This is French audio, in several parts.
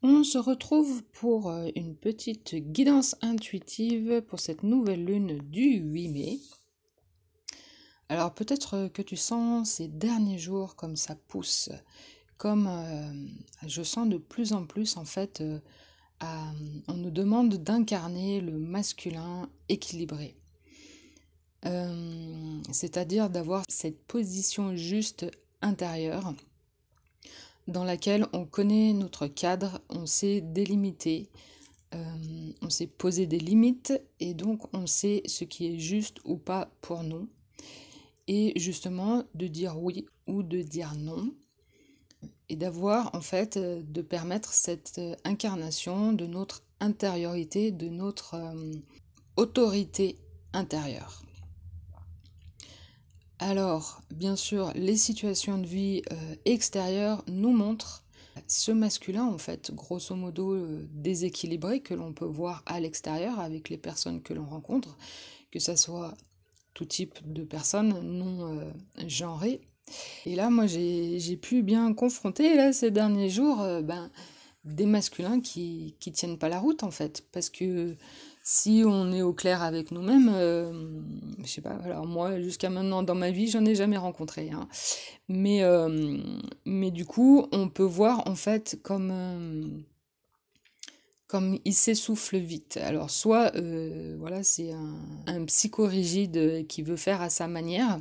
On se retrouve pour une petite guidance intuitive pour cette nouvelle lune du 8 mai. Alors peut-être que tu sens ces derniers jours comme ça pousse, comme je sens de plus en plus en fait, on nous demande d'incarner le masculin équilibré. C'est-à-dire d'avoir cette position juste intérieure dans laquelle on connaît notre cadre, on sait délimiter, on sait poser des limites et donc on sait ce qui est juste ou pas pour nous. Et justement de dire oui ou de dire non et d'avoir en fait, de permettre cette incarnation de notre intériorité, de notre autorité intérieure. Alors, bien sûr, les situations de vie extérieures nous montrent ce masculin, en fait, grosso modo déséquilibré que l'on peut voir à l'extérieur avec les personnes que l'on rencontre, que ce soit tout type de personnes non genrées. Et là, moi, j'ai pu bien confronter là, ces derniers jours des masculins qui tiennent pas la route, en fait, parce que si on est au clair avec nous-mêmes, je sais pas, alors moi, jusqu'à maintenant, dans ma vie, j'en ai jamais rencontré, hein. Mais du coup, on peut voir, en fait, comme il s'essouffle vite. Alors, soit, voilà, c'est un psychorigide qui veut faire à sa manière,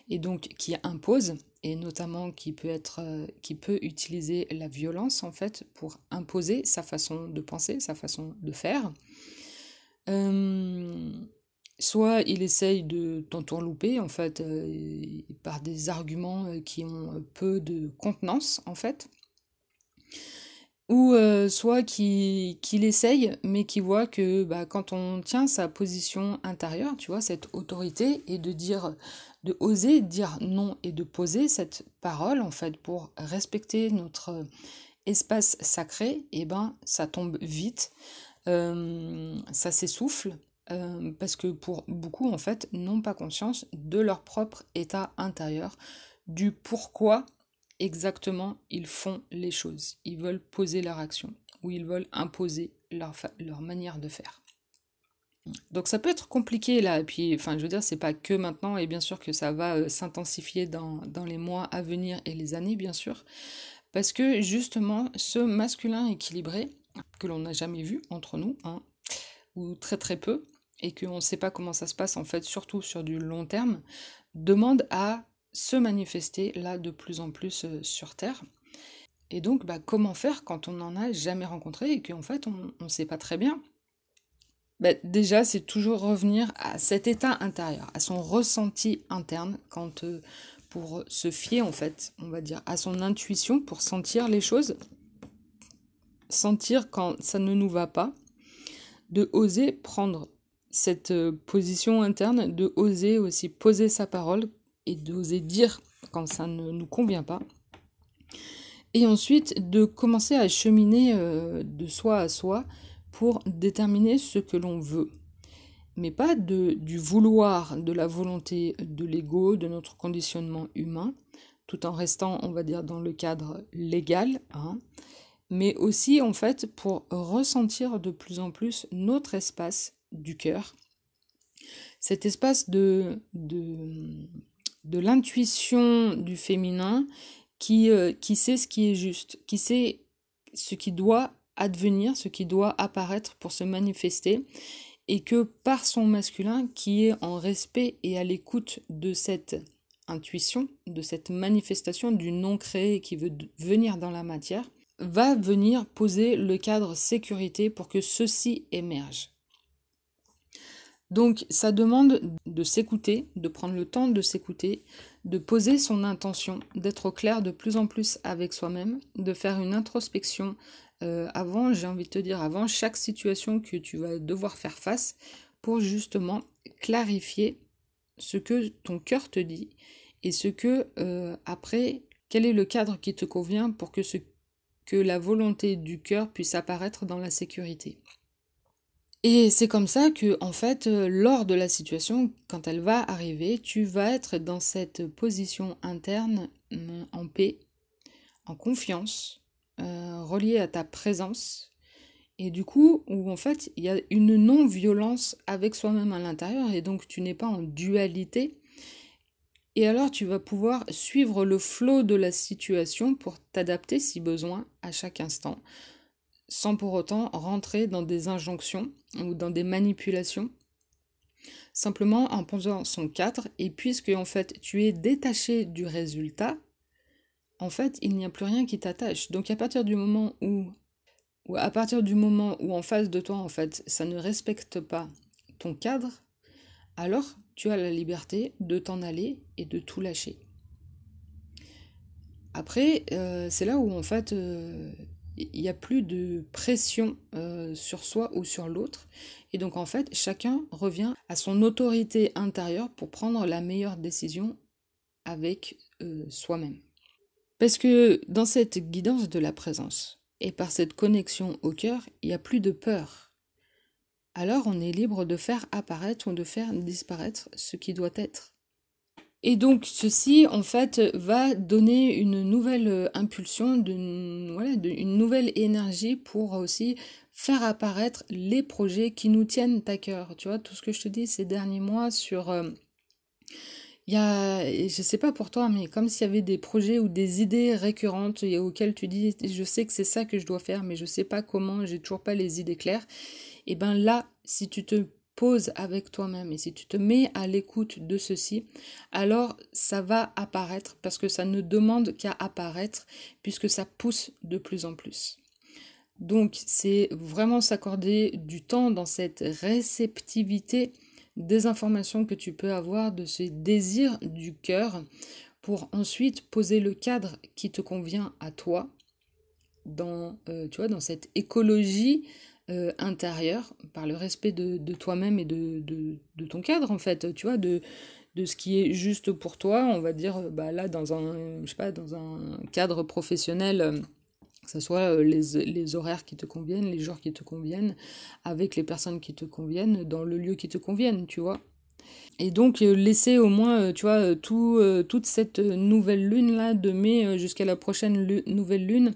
et donc qui impose, et notamment qui peut utiliser la violence, en fait, pour imposer sa façon de penser, sa façon de faire. Soit il essaye de t'entourlouper, en fait, par des arguments qui ont peu de contenance, en fait. Ou soit qu'il essaye, mais qui voit que quand on tient sa position intérieure, tu vois, cette autorité, et de oser dire non et de poser cette parole, en fait, pour respecter notre espace sacré, et ça tombe vite, ça s'essouffle, parce que pour beaucoup, en fait, n'ont pas conscience de leur propre état intérieur, du pourquoi exactement ils font les choses. Ils veulent poser leur action ou ils veulent imposer leur manière de faire. Donc ça peut être compliqué là, et puis enfin je veux dire c'est pas que maintenant, et bien sûr que ça va s'intensifier dans les mois à venir et les années bien sûr, parce que justement ce masculin équilibré que l'on n'a jamais vu entre nous, hein, ou très très peu, et qu'on ne sait pas comment ça se passe en fait, surtout sur du long terme, demande à se manifester là de plus en plus sur Terre. Et donc, comment faire quand on n'en a jamais rencontré et qu'en fait on ne sait pas très bien? Déjà, c'est toujours revenir à cet état intérieur, à son ressenti interne, pour se fier en fait, on va dire, à son intuition pour sentir les choses, sentir quand ça ne nous va pas, de oser prendre cette position interne, de oser aussi poser sa parole et d'oser dire quand ça ne nous convient pas. Et ensuite, de commencer à cheminer de soi à soi pour déterminer ce que l'on veut. Mais pas du vouloir, de la volonté, de l'ego, de notre conditionnement humain, tout en restant, on va dire, dans le cadre légal, hein, mais aussi, en fait, pour ressentir de plus en plus notre espace du cœur, cet espace de l'intuition du féminin qui sait ce qui est juste, qui sait ce qui doit advenir, ce qui doit apparaître pour se manifester, et que par son masculin qui est en respect et à l'écoute de cette intuition, de cette manifestation du non créé qui veut venir dans la matière, va venir poser le cadre sécurité pour que ceci émerge. Donc ça demande de s'écouter, de prendre le temps de s'écouter, de poser son intention, d'être au clair de plus en plus avec soi-même, de faire une introspection avant, j'ai envie de te dire, avant chaque situation que tu vas devoir faire face, pour justement clarifier ce que ton cœur te dit et ce que, après, quel est le cadre qui te convient pour que la volonté du cœur puisse apparaître dans la sécurité. Et c'est comme ça que, en fait, lors de la situation, quand elle va arriver, tu vas être dans cette position interne en paix, en confiance, relié à ta présence. Et du coup, où en fait, il y a une non-violence avec soi-même à l'intérieur, et donc tu n'es pas en dualité. Et alors, tu vas pouvoir suivre le flot de la situation pour t'adapter, si besoin, à chaque instant, sans pour autant rentrer dans des injonctions ou dans des manipulations, simplement en posant son cadre. Et puisque, en fait, tu es détaché du résultat, en fait, il n'y a plus rien qui t'attache. Donc, à partir du moment où en face de toi, en fait, ça ne respecte pas ton cadre, alors tu as la liberté de t'en aller et de tout lâcher. Après, c'est là où, en fait, il n'y a plus de pression sur soi ou sur l'autre. Et donc, en fait, chacun revient à son autorité intérieure pour prendre la meilleure décision avec soi-même. Parce que dans cette guidance de la présence, et par cette connexion au cœur, il n'y a plus de peur. Alors on est libre de faire apparaître ou de faire disparaître ce qui doit être. Et donc ceci, en fait, va donner une nouvelle impulsion, une nouvelle énergie pour aussi faire apparaître les projets qui nous tiennent à cœur. Tu vois, tout ce que je te dis ces derniers mois sur... il y a, je sais pas pour toi, mais comme s'il y avait des projets ou des idées récurrentes et auxquelles tu dis, je sais que c'est ça que je dois faire, mais je sais pas comment, j'ai toujours pas les idées claires. Et ben là, si tu te poses avec toi-même et si tu te mets à l'écoute de ceci, alors ça va apparaître parce que ça ne demande qu'à apparaître puisque ça pousse de plus en plus. Donc c'est vraiment s'accorder du temps dans cette réceptivité des informations que tu peux avoir, de ce désir du cœur, pour ensuite poser le cadre qui te convient à toi, tu vois, dans cette écologie intérieure, par le respect de toi-même et de ton cadre, en fait, tu vois, de ce qui est juste pour toi, on va dire, bah là, dans un, je sais pas, dans un cadre professionnel, que ce soit les horaires qui te conviennent, les jours qui te conviennent, avec les personnes qui te conviennent, dans le lieu qui te convienne, tu vois. Et donc laisser au moins, tu vois, toute cette nouvelle lune-là, de mai jusqu'à la prochaine nouvelle lune,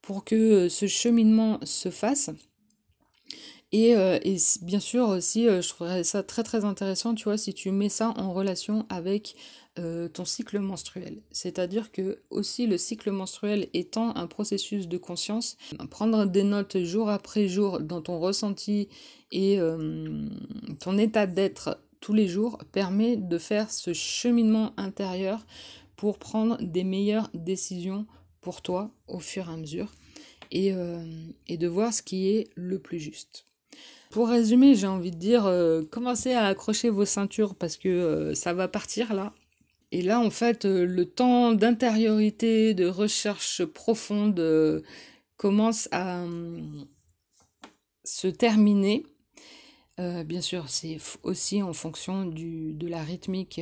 pour que ce cheminement se fasse. Et bien sûr aussi, je trouverais ça très très intéressant, tu vois, si tu mets ça en relation avec ton cycle menstruel. C'est-à-dire que aussi le cycle menstruel étant un processus de conscience, prendre des notes jour après jour dans ton ressenti et ton état d'être tous les jours permet de faire ce cheminement intérieur pour prendre des meilleures décisions pour toi au fur et à mesure et de voir ce qui est le plus juste. Pour résumer, j'ai envie de dire, commencez à accrocher vos ceintures parce que ça va partir là. Et là, en fait, le temps d'intériorité, de recherche profonde commence à se terminer. Bien sûr, c'est aussi en fonction de la rythmique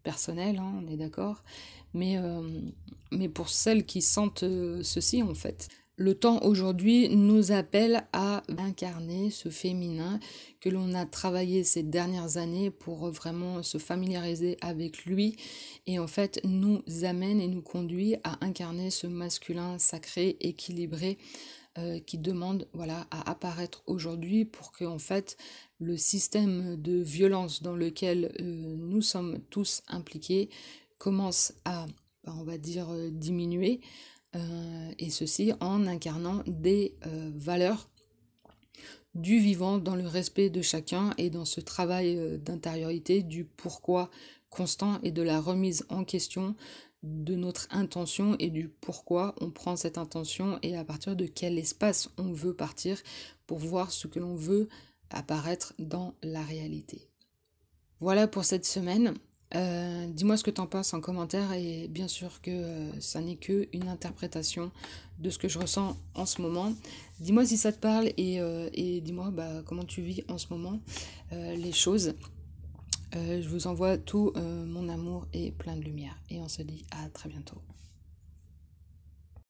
personnelle, hein, on est d'accord. Mais pour celles qui sentent ceci, en fait, le temps aujourd'hui nous appelle à incarner ce féminin que l'on a travaillé ces dernières années pour vraiment se familiariser avec lui et en fait nous amène et nous conduit à incarner ce masculin sacré, équilibré qui demande voilà, à apparaître aujourd'hui pour que en fait, le système de violence dans lequel nous sommes tous impliqués commence à, on va dire, diminuer. Et ceci en incarnant des valeurs du vivant dans le respect de chacun et dans ce travail d'intériorité, du pourquoi constant et de la remise en question de notre intention et du pourquoi on prend cette intention et à partir de quel espace on veut partir pour voir ce que l'on veut apparaître dans la réalité. Voilà pour cette semaine. Dis-moi ce que t'en penses en commentaire et bien sûr que ça n'est qu'une interprétation de ce que je ressens en ce moment. Dis-moi si ça te parle et dis-moi comment tu vis en ce moment les choses. Je vous envoie tout mon amour et plein de lumière et on se dit à très bientôt.